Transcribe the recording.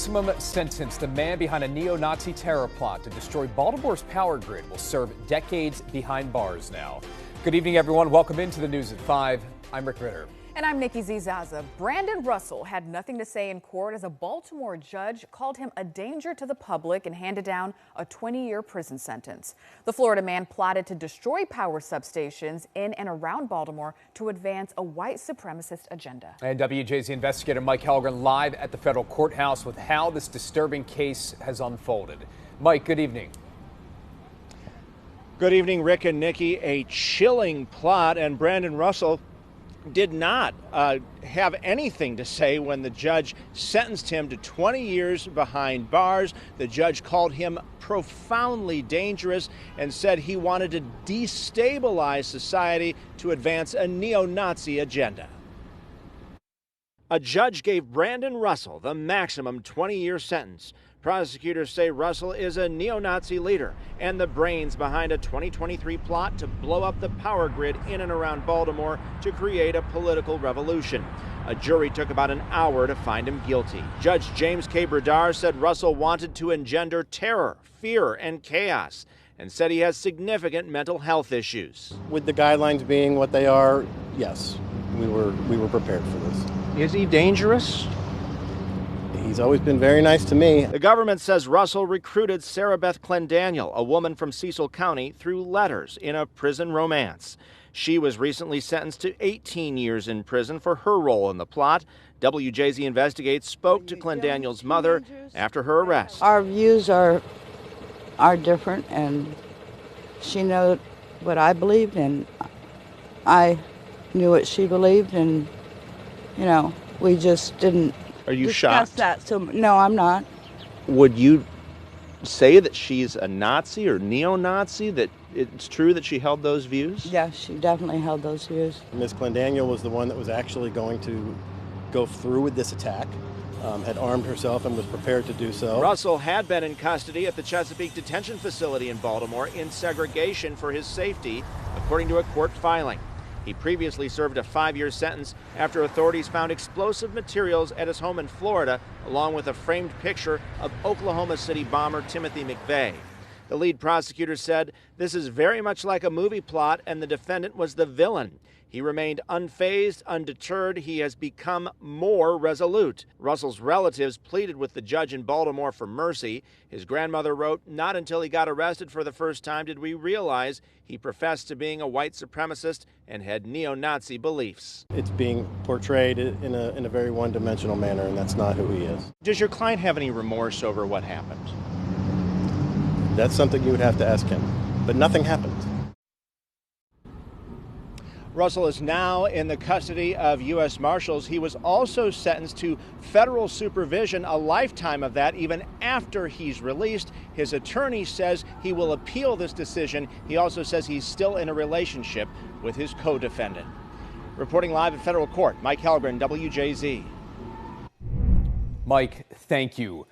maximum sentence. The man behind a neo-Nazi terror plot to destroy Baltimore's power grid will serve decades behind bars now. Good evening, everyone. Welcome into the News at 5. I'm Rick Ritter. And I'm Nikki Zizaza. Brandon Russell had nothing to say in court as a Baltimore judge called him a danger to the public and handed down a 20-year prison sentence. The Florida man plotted to destroy power substations in and around Baltimore to advance a white supremacist agenda. And WJZ investigator Mike Halgren live at the federal courthouse with how this disturbing case has unfolded. Mike, good evening. Good evening, Rick and Nikki. A chilling plot, and Brandon Russell did not have anything to say when the judge sentenced him to 20 years behind bars. The judge called him profoundly dangerous and said he wanted to destabilize society to advance a neo-Nazi agenda. A judge gave Brandon Russell the maximum 20-year sentence. Prosecutors say Russell is a neo-Nazi leader and the brains behind a 2023 plot to blow up the power grid in and around Baltimore to create a political revolution. A jury took about an hour to find him guilty. Judge James K. Bradar said Russell wanted to engender terror, fear, and chaos, and said he has significant mental health issues. With the guidelines being what they are, yes, we were prepared for this. Is he dangerous? He's always been very nice to me. The government says Russell recruited Sarah Beth Clendaniel, a woman from Cecil County, through letters in a prison romance. She was recently sentenced to 18 years in prison for her role in the plot. WJZ Investigates spoke to Clendaniel's mother after her arrest. Our views are different, and she knew what I believed, and I knew what she believed, and, you know, we just didn't. Are you discuss shocked? That. So, no, I'm not. Would you say that she's a Nazi or neo-Nazi, that it's true that she held those views? Yeah, she definitely held those views. Ms. Clendaniel was the one that was actually going to go through with this attack, had armed herself and was prepared to do so. Russell had been in custody at the Chesapeake Detention Facility in Baltimore in segregation for his safety, according to a court filing. He previously served a 5-year sentence after authorities found explosive materials at his home in Florida, along with a framed picture of Oklahoma City bomber Timothy McVeigh. The lead prosecutor said this is very much like a movie plot and the defendant was the villain. He remained unfazed, undeterred. He has become more resolute. Russell's relatives pleaded with the judge in Baltimore for mercy. His grandmother wrote, "Not until he got arrested for the first time did we realize he professed to being a white supremacist and had neo-Nazi beliefs." It's being portrayed in a very one-dimensional manner, and that's not who he is. Does your client have any remorse over what happened? That's something you would have to ask him, but nothing happened. Russell is now in the custody of U.S. Marshals. He was also sentenced to federal supervision, a lifetime of that, even after he's released. His attorney says he will appeal this decision. He also says he's still in a relationship with his co-defendant. Reporting live at federal court, Mike Halgren, WJZ. Mike, thank you.